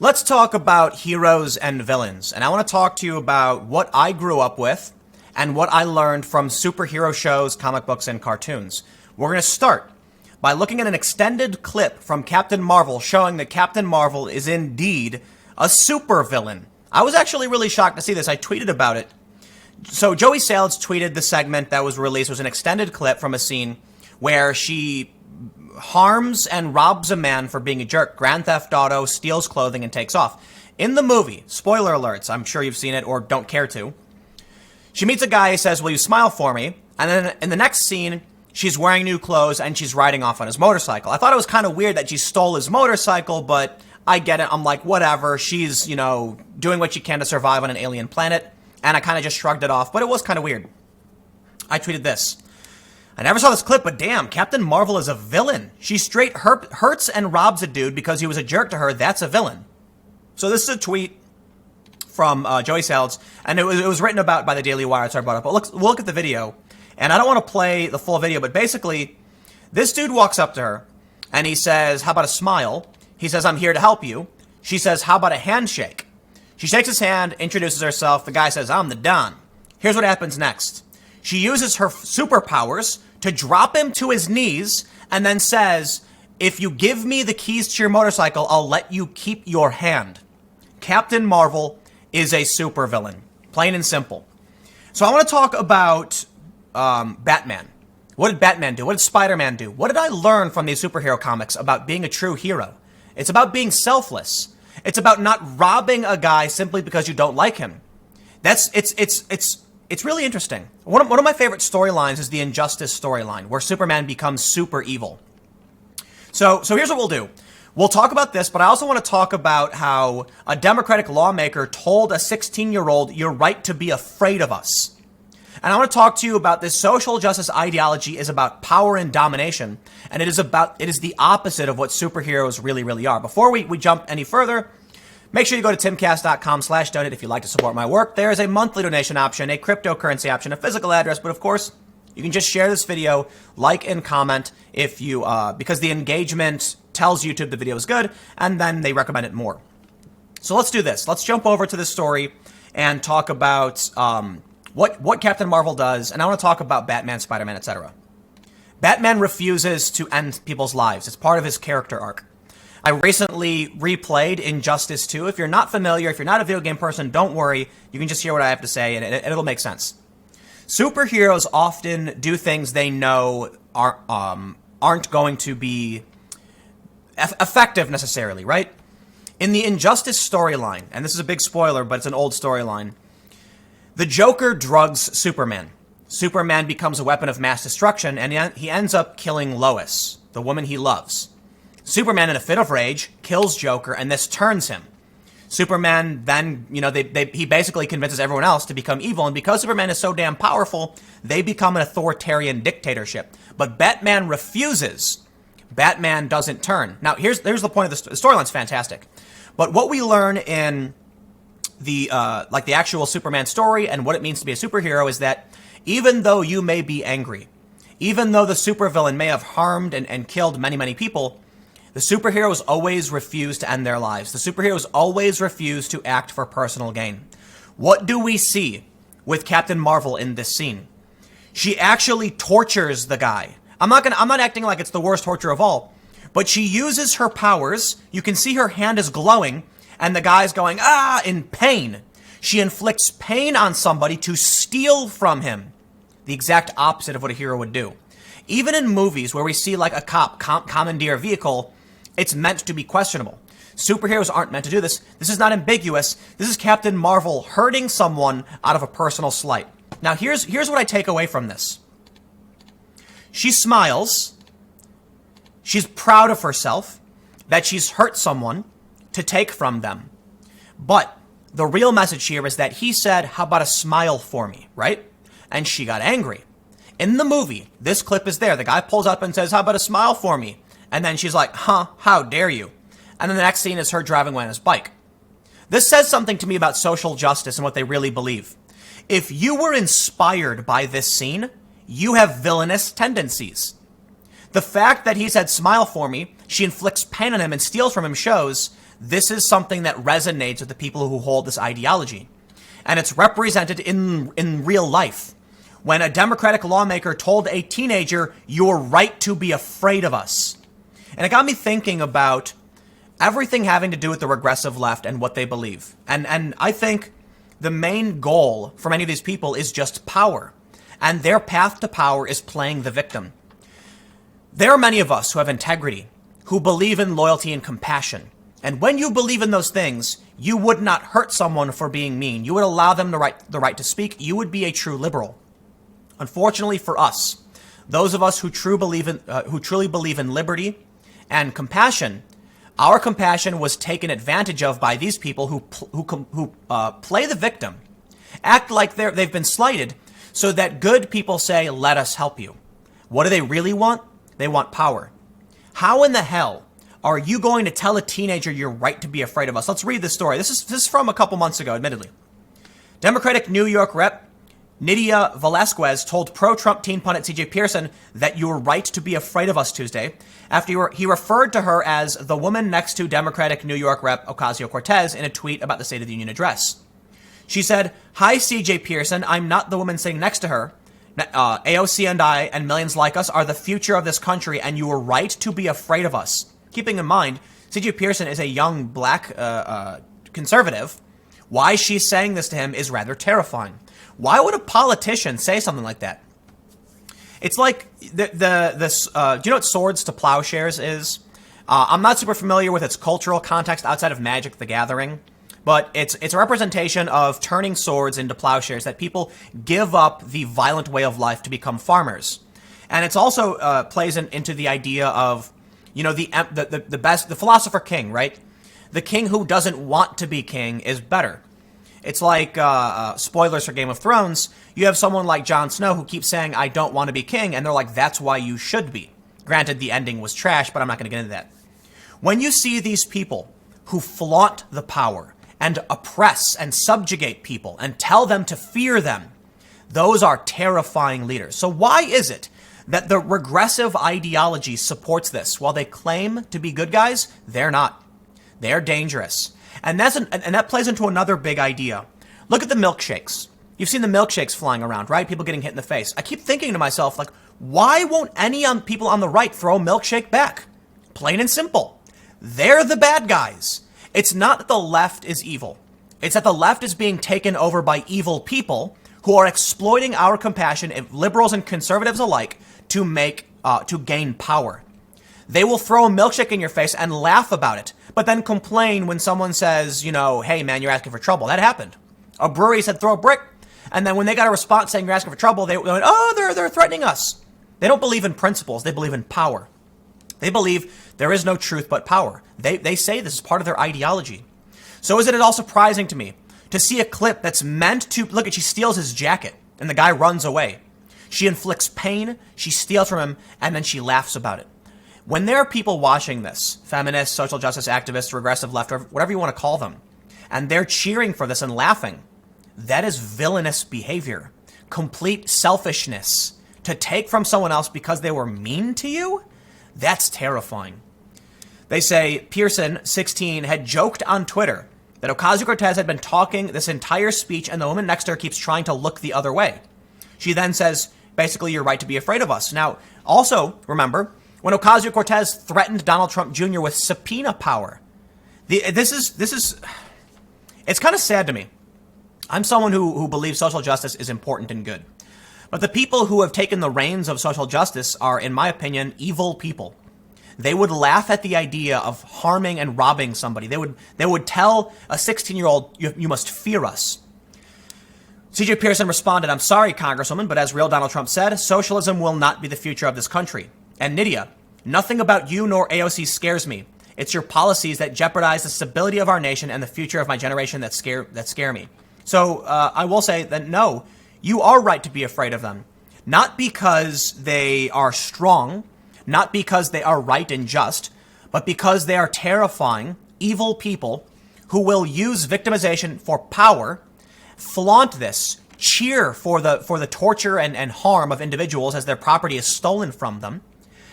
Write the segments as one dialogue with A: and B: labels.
A: Let's talk about heroes and villains, and I want to talk to you about what I grew up with and what I learned from superhero shows, comic books, and cartoons. We're going to start by looking at an extended clip from Captain Marvel showing that Captain Marvel is indeed a supervillain. I was actually really shocked to see this. I tweeted about it. So Joey Salads tweeted the segment that was released. It was an extended clip from a scene where she harms and robs a man for being a jerk. Grand Theft Auto, steals clothing, and takes off. In the movie, spoiler alerts, I'm sure you've seen it or don't care to, she meets a guy who says, "Will you smile for me?" And then in the next scene, she's wearing new clothes and she's riding off on his motorcycle. I thought it was kind of weird that she stole his motorcycle, but I get it. I'm like, whatever. She's, doing what she can to survive on an alien planet. And I kind of just shrugged it off, but it was kind of weird. I tweeted this. I never saw this clip, but damn, Captain Marvel is a villain. She straight hurts and robs a dude because he was a jerk to her. That's a villain. So this is a tweet from Joey Salads, and it was written about by the Daily Wire, so I brought it up. But we'll look at the video, and I don't want to play the full video, but basically, this dude walks up to her, and he says, "How about a smile?" He says, "I'm here to help you." She says, "How about a handshake?" She shakes his hand, introduces herself. The guy says, "I'm the Don." Here's what happens next. She uses her superpowers to drop him to his knees and then says, "If you give me the keys to your motorcycle, I'll let you keep your hand." Captain Marvel is a supervillain, plain and simple. So I want to talk about Batman. What did Batman do? What did Spider-Man do? What did I learn from these superhero comics about being a true hero? It's about being selfless. It's about not robbing a guy simply because you don't like him. It's really interesting. One of my favorite storylines is the Injustice storyline, where Superman becomes super evil. So here's what we'll do. We'll talk about this, but I also want to talk about how a Democratic lawmaker told a 16-year-old, "You're right to be afraid of us." And I want to talk to you about this social justice ideology is about power and domination, and it is the opposite of what superheroes really, really are. Before we jump any further, make sure you go to timcast.com/donate if you'd like to support my work. There is a monthly donation option, a cryptocurrency option, a physical address, but of course, you can just share this video, like and comment if you, because the engagement tells YouTube the video is good, and then they recommend it more. So let's do this. Let's jump over to this story and talk about what Captain Marvel does, and I want to talk about Batman, Spider-Man, etc. Batman refuses to end people's lives. It's part of his character arc. I recently replayed Injustice 2. If you're not familiar, if you're not a video game person, don't worry. You can just hear what I have to say, and it'll make sense. Superheroes often do things they know aren't going to be effective necessarily, right? In the Injustice storyline, and this is a big spoiler, but it's an old storyline, the Joker drugs Superman. Superman becomes a weapon of mass destruction, and he ends up killing Lois, the woman he loves. Superman, in a fit of rage, kills Joker, and this turns him. Superman then, he basically convinces everyone else to become evil, and because Superman is so damn powerful, they become an authoritarian dictatorship. But Batman refuses. Batman doesn't turn. Now, here's the point of the storyline's fantastic. But what we learn in the actual Superman story and what it means to be a superhero is that even though you may be angry, even though the supervillain may have harmed and killed many, many people, the superheroes always refuse to end their lives. The superheroes always refuse to act for personal gain. What do we see with Captain Marvel in this scene? She actually tortures the guy. I'm not acting like it's the worst torture of all, but she uses her powers. You can see her hand is glowing, and the guy's going, in pain. She inflicts pain on somebody to steal from him. The exact opposite of what a hero would do. Even in movies where we see like a cop commandeer a vehicle, it's meant to be questionable. Superheroes aren't meant to do this. This is not ambiguous. This is Captain Marvel hurting someone out of a personal slight. Now, here's what I take away from this. She smiles. She's proud of herself that she's hurt someone to take from them. But the real message here is that he said, "How about a smile for me?" Right? And she got angry. In the movie, this clip is there. The guy pulls up and says, "How about a smile for me?" And then she's like, "How dare you?" And then the next scene is her driving away on his bike. This says something to me about social justice and what they really believe. If you were inspired by this scene, you have villainous tendencies. The fact that he said, "Smile for me," she inflicts pain on him and steals from him shows this is something that resonates with the people who hold this ideology. And it's represented in real life. When a Democratic lawmaker told a teenager, "You're right to be afraid of us." And it got me thinking about everything having to do with the regressive left and what they believe. And I think the main goal for many of these people is just power. And their path to power is playing the victim. There are many of us who have integrity, who believe in loyalty and compassion. And when you believe in those things, you would not hurt someone for being mean. You would allow them the right to speak. You would be a true liberal. Unfortunately for us, those of us who truly believe in liberty and compassion, our compassion was taken advantage of by these people who play the victim, act like they've been slighted, so that good people say, "Let us help you." What do they really want? They want power. How in the hell are you going to tell a teenager you're right to be afraid of us? Let's read this story. This is from a couple months ago, admittedly. Democratic New York Rep. Nydia Velasquez told pro-Trump teen pundit C.J. Pearson that you were right to be afraid of us Tuesday after he referred to her as the woman next to Democratic New York Rep. Ocasio-Cortez in a tweet about the State of the Union address. She said, "Hi, C.J. Pearson. I'm not the woman sitting next to her. AOC and I and millions like us are the future of this country, and you were right to be afraid of us." Keeping in mind, C.J. Pearson is a young black conservative. Why she's saying this to him is rather terrifying. Why would a politician say something like that? It's like do you know what swords to plowshares is? I'm not super familiar with its cultural context outside of Magic the Gathering, but it's a representation of turning swords into plowshares, that people give up the violent way of life to become farmers. And it's also plays into the idea of, you know, the philosopher king, right? The king who doesn't want to be king is better. It's like, spoilers for Game of Thrones, you have someone like Jon Snow who keeps saying, "I don't want to be king," and they're like, "That's why you should be." Granted, the ending was trash, but I'm not going to get into that. When you see these people who flaunt the power and oppress and subjugate people and tell them to fear them, those are terrifying leaders. So why is it that the regressive ideology supports this? While they claim to be good guys, they're not. They're dangerous. And that plays into another big idea. Look at the milkshakes. You've seen the milkshakes flying around, right? People getting hit in the face. I keep thinking to myself, like, why won't any people on the right throw a milkshake back? Plain and simple. They're the bad guys. It's not that the left is evil. It's that the left is being taken over by evil people who are exploiting our compassion, liberals and conservatives alike, to gain power. They will throw a milkshake in your face and laugh about it, but then complain when someone says, you know, "Hey man, you're asking for trouble." That happened. A brewery said, "Throw a brick." And then when they got a response saying you're asking for trouble, they went, "Oh, they're threatening us." They don't believe in principles. They believe in power. They believe there is no truth but power. They say this is part of their ideology. So is it at all surprising to me to see a clip that's meant to, look at, she steals his jacket and the guy runs away. She inflicts pain, she steals from him, and then she laughs about it. When there are people watching this, feminists, social justice activists, regressive left, or whatever you want to call them, and they're cheering for this and laughing, that is villainous behavior, complete selfishness. To take from someone else because they were mean to you? That's terrifying. They say Pearson, 16, had joked on Twitter that Ocasio-Cortez had been talking this entire speech and the woman next to her keeps trying to look the other way. She then says, basically, "You're right to be afraid of us." Now, also, remember, when Ocasio-Cortez threatened Donald Trump Jr. with subpoena power. It's kind of sad to me. I'm someone who believes social justice is important and good. But the people who have taken the reins of social justice are, in my opinion, evil people. They would laugh at the idea of harming and robbing somebody. They would tell a 16-year-old, you must fear us. C.J. Pearson responded, "I'm sorry, Congresswoman, but as real Donald Trump said, socialism will not be the future of this country." And Nydia, "Nothing about you nor AOC scares me. It's your policies that jeopardize the stability of our nation and the future of my generation that scare me." So I will say that no, you are right to be afraid of them. Not because they are strong, not because they are right and just, but because they are terrifying, evil people who will use victimization for power, flaunt this, cheer for the torture and harm of individuals as their property is stolen from them.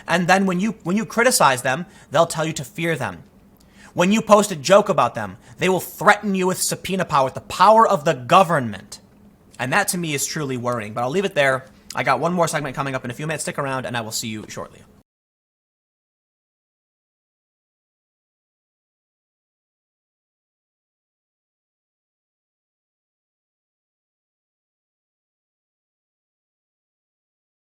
A: And then when you criticize them, they'll tell you to fear them. When you post a joke about them, they will threaten you with subpoena power, with the power of the government. And that to me is truly worrying. But I'll leave it there. I got one more segment coming up in a few minutes. Stick around and I will see you shortly.